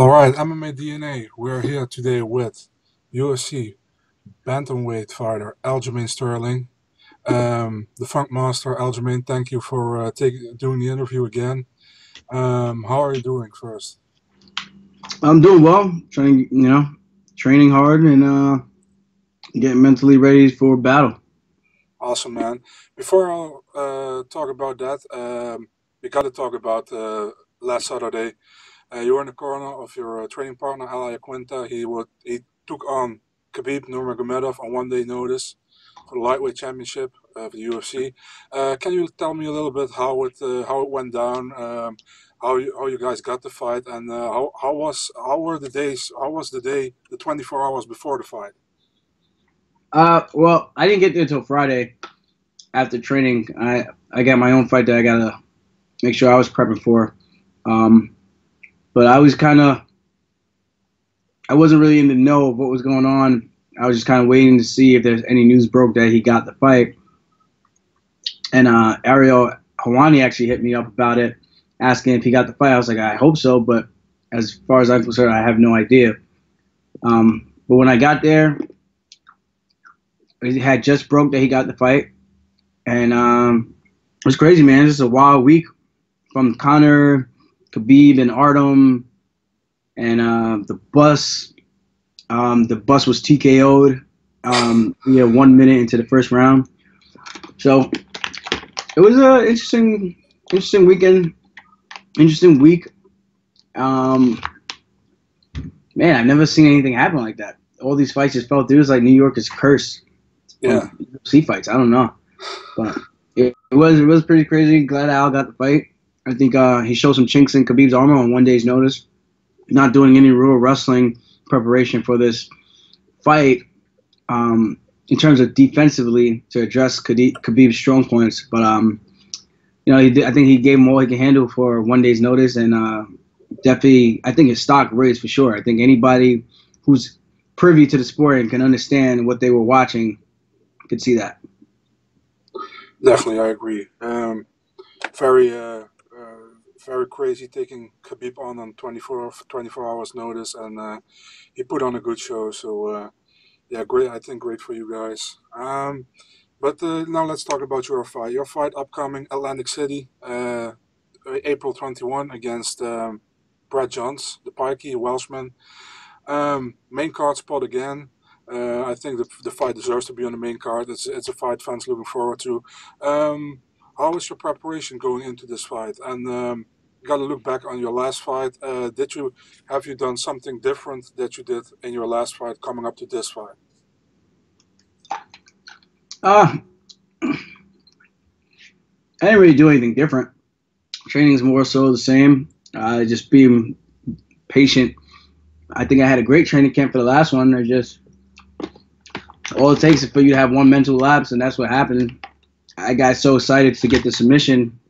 All right, MMA DNA. We're here today with UFC bantamweight fighter Aljamain Sterling. The Funk Master Aljamain, thank you for doing the interview again. How are you doing first? I'm doing well. Training hard and getting mentally ready for battle. Awesome, man. Before I talk about that, we got to talk about last Saturday. You were in the corner of your training partner, Ally Quinta. He took on Khabib Nurmagomedov on 1 day notice for the lightweight championship of the UFC. Can you tell me a little bit how it went down, how you guys got the fight, and how was the day, the 24 hours before the fight? Well, I didn't get there until Friday after training. I got my own fight that I gotta make sure I was prepping for. Um, but I wasn't really in the know of what was going on. I was just kind of waiting to see if there's any news broke that he got the fight. And Ariel Hawani actually hit me up about it, asking if he got the fight. I was like, I hope so, but as far as I'm concerned, I have no idea. But when I got there, it had just broke that he got the fight, and it was crazy, man. It's just a wild week from Connor, Khabib, and Artem, and the bus. The bus was TKO'd. 1 minute into the first round, so it was a interesting weekend, interesting week. Man, I've never seen anything happen like that. All these fights just fell through. It's like New York is cursed. Yeah, UFC fights. I don't know, but it was pretty crazy. Glad Al got the fight. I think he showed some chinks in Khabib's armor on 1 day's notice, not doing any real wrestling preparation for this fight in terms of defensively to address Khabib's strong points. But I think he gave him all he could handle for 1 day's notice, and definitely, I think his stock raised for sure. I think anybody who's privy to the sport and can understand what they were watching could see that. definitely, I agree. Very, very crazy taking Khabib on 24 hours notice, and he put on a good show. So yeah, great. I think great for you guys. But now let's talk about your fight. Your fight upcoming Atlantic City, April 21 against Brad Johns, the Pikey Welshman. Main card spot again. I think the fight deserves to be on the main card. It's a fight fans looking forward to. Um, how is your preparation going into this fight? And you got to look back on your last fight. Have you done something different that you did in your last fight coming up to this fight? Uh, I didn't really do anything different. Training's more so the same. Just being patient. I think I had a great training camp for the last one. All it takes is for you to have one mental lapse, and that's what happened. I got so excited to get the submission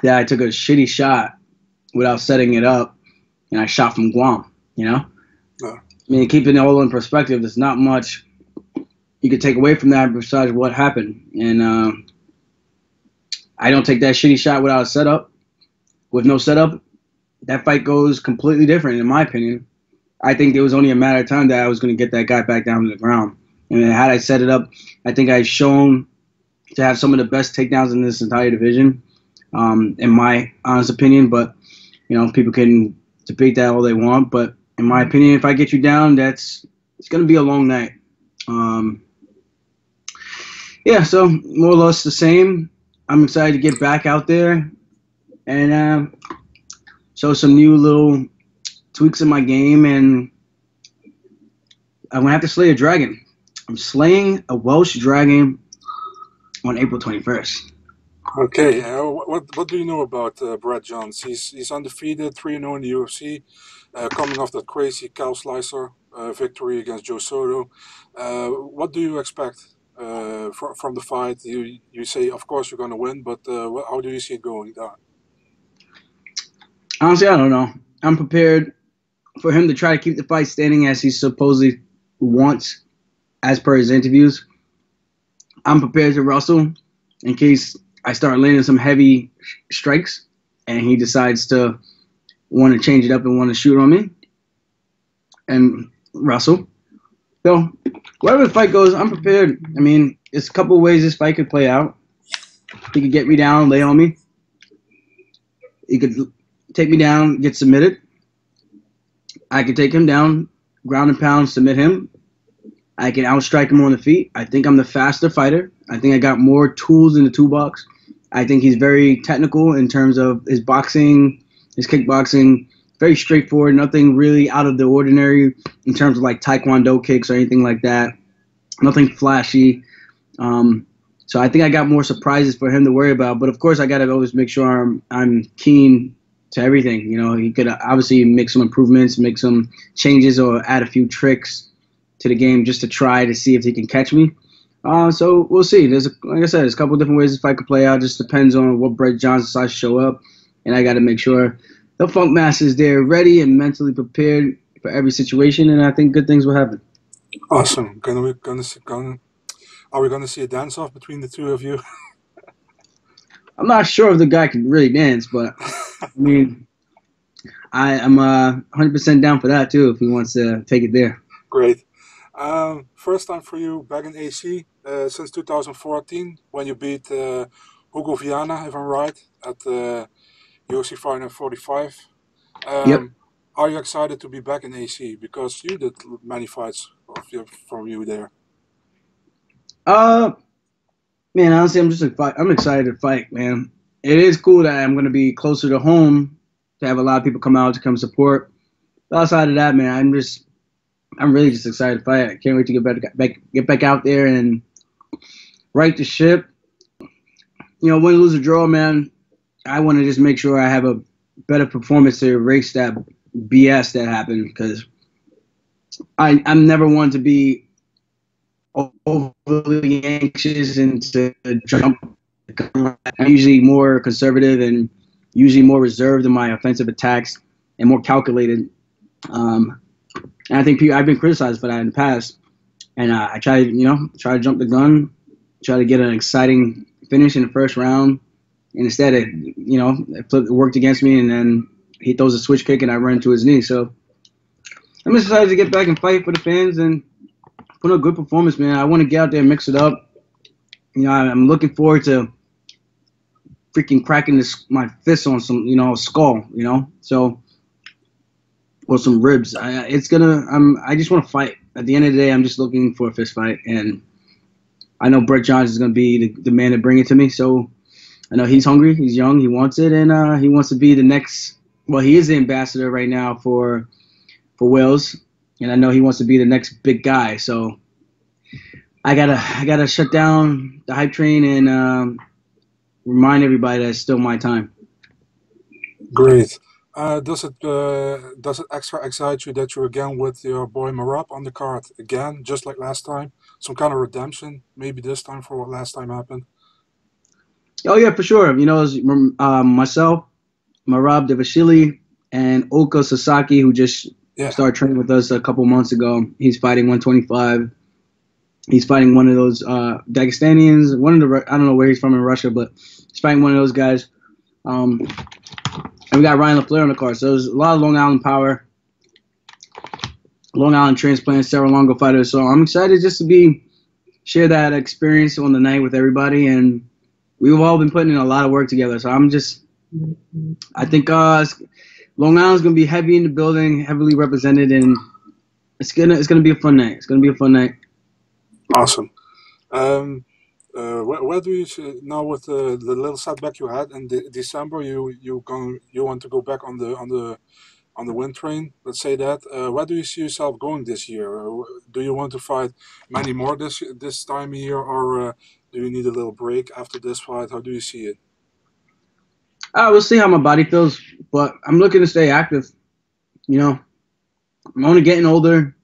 that I took a shitty shot without setting it up, and I shot from Guam. Uh, I mean, keeping it all in perspective, there's not much you could take away from that besides what happened. And I don't take that shitty shot without a setup. With no setup, that fight goes completely different, in my opinion. I think it was only a matter of time that I was going to get that guy back down to the ground. And had I set it up, I think I've shown to have some of the best takedowns in this entire division, in my honest opinion. But, people can debate that all they want. But in my opinion, if I get you down, it's going to be a long night. Yeah, so more or less the same. I'm excited to get back out there and show some new little tweaks in my game, and I'm gonna have to slay a dragon. I'm slaying a Welsh dragon on April 21st. okay. What do you know about Brad Johns? He's undefeated, 3-0 in the UFC, coming off that crazy cow slicer victory against Joe Soto. What do you expect from the fight? You say, of course, you're going to win, but how do you see it going down? Honestly, I don't know. I'm prepared for him to try to keep the fight standing as he supposedly wants, as per his interviews. I'm prepared to wrestle in case I start landing some heavy strikes and he decides to want to change it up and want to shoot on me and wrestle. So wherever the fight goes, I'm prepared. I mean, it's a couple of ways this fight could play out. He could get me down, lay on me. He could take me down, get submitted. I could take him down, ground and pound, submit him. I can outstrike him on the feet. I think I'm the faster fighter. I think I got more tools in the toolbox. I think he's very technical in terms of his boxing, his kickboxing. Very straightforward, nothing really out of the ordinary in terms of like taekwondo kicks or anything like that. Nothing flashy. So I think I got more surprises for him to worry about. But of course, I got to always make sure I'm keen to everything. You know, he could obviously make some improvements, make some changes, or add a few tricks to the game just to try to see if he can catch me. So we'll see. Like I said, there's a couple of different ways this fight could play out. Just depends on what Brett Johnson decides to show up, and I got to make sure the Funk Master is there, ready and mentally prepared for every situation, and I think good things will happen. Awesome. Are we gonna see a dance off between the two of you? I'm not sure if the guy can really dance, but I mean, I'm 100% down for that too if he wants to take it there. Great. First time for you back in AC since 2014 when you beat Hugo Viana, if I'm right, at UFC Fight 45. Yep. Are you excited to be back in AC because you did many fights from you there? Man, honestly, I'm excited to fight, man. It is cool that I'm going to be closer to home to have a lot of people come out to come support. But outside of that, man, I'm really just excited to fight. I can't wait to get back out there and right the ship. You know, win, lose, or draw, man. I want to just make sure I have a better performance to erase that BS that happened because I'm never one to be overly anxious and to jump. I'm usually more conservative and usually more reserved in my offensive attacks and more calculated. And I think I've been criticized for that in the past. And I try to jump the gun, try to get an exciting finish in the first round. And instead, it worked against me, and then he throws a switch kick, and I run into his knee. So I'm excited to get back and fight for the fans and put on a good performance, man. I want to get out there and mix it up. You know, I'm looking forward to freaking cracking my fist on some, skull, so, or some ribs. I just want to fight. At the end of the day, I'm just looking for a fist fight, and I know Brett Johnson is going to be the man to bring it to me. So I know he's hungry, he's young, he wants it, and he wants to be the next. Well, he is the ambassador right now for Wales, and I know he wants to be the next big guy. So I gotta shut down the hype train and remind everybody that it's still my time. Great. Does it extra excite you that you're again with your boy Marab on the card again, just like last time? Some kind of redemption, maybe this time for what last time happened. Oh yeah, for sure. You know, it was, myself, Marab Devashili, and Oka Sasaki, who just started training with us a couple months ago. He's fighting 125. He's fighting one of those Dagestanians. I don't know where he's from in Russia, but he's fighting one of those guys. And we got Ryan LaFleur on the card. So there's a lot of Long Island power, Long Island transplant, Serra-Longo fighters. So I'm excited just to share that experience on the night with everybody. And we've all been putting in a lot of work together. So I think Long Island's gonna be heavy in the building, heavily represented, and it's gonna be a fun night. It's gonna be a fun night. Awesome. Where do you see now with the little setback you had in December? You want to go back on the win train? Let's say that. Where do you see yourself going this year? Do you want to fight many more this time of year, or do you need a little break after this fight? How do you see it? We'll see how my body feels, but I'm looking to stay active. You know, I'm only getting older.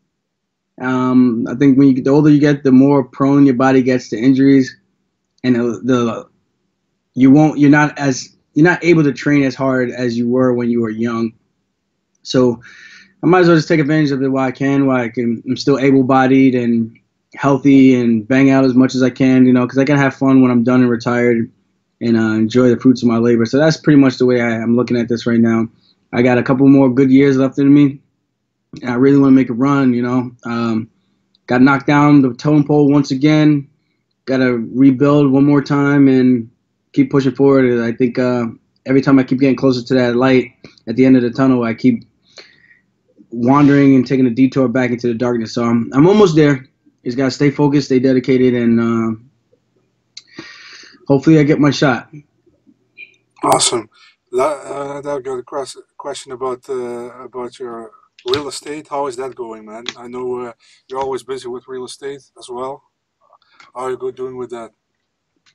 I think the older you get, the more prone your body gets to injuries, and you're not able to train as hard as you were when you were young. So I might as well just take advantage of it while I'm still able-bodied and healthy and bang out as much as I can, because I can have fun when I'm done and retired and enjoy the fruits of my labor. So that's pretty much the way I'm looking at this right now. I got a couple more good years left in me. And I really want to make a run, Got knocked down the totem pole once again. Got to rebuild one more time and keep pushing forward. And I think every time I keep getting closer to that light at the end of the tunnel, I keep wandering and taking a detour back into the darkness. So I'm almost there. Just got to stay focused, stay dedicated, and hopefully I get my shot. Awesome. I got a question about your real estate. How is that going, man? I know you're always busy with real estate as well. How are you doing with that?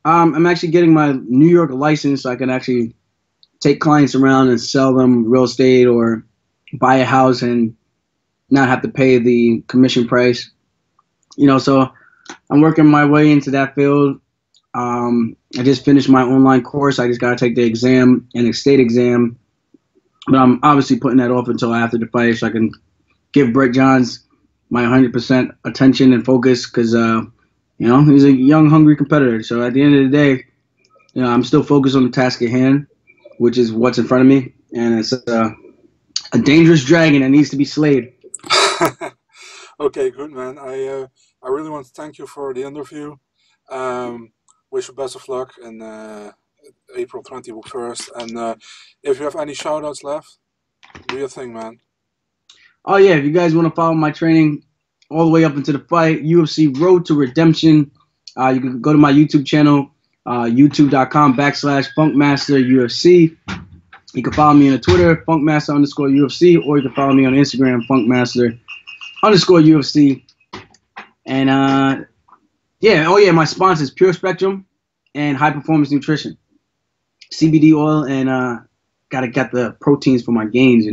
I'm actually getting my New York license so I can actually take clients around and sell them real estate or buy a house and not have to pay the commission price. So I'm working my way into that field. I just finished my online course. I just got to take the exam and the state exam. But I'm obviously putting that off until after the fight so I can give Brett Johns my 100% attention and focus because, he's a young, hungry competitor. So at the end of the day, I'm still focused on the task at hand, which is what's in front of me. And it's a dangerous dragon that needs to be slayed. Okay, good, man. I really want to thank you for the interview. Wish you best of luck in April 21st. And if you have any shout-outs left, do your thing, man. Oh, yeah. If you guys want to follow my training all the way up into the fight, UFC Road to Redemption, you can go to my YouTube channel, youtube.com/FunkmasterUFC. You can follow me on Twitter, Funkmaster_UFC, or you can follow me on Instagram, Funkmaster_UFC. And my sponsors, Pure Spectrum and High Performance Nutrition. CBD oil and gotta get the proteins for my gains,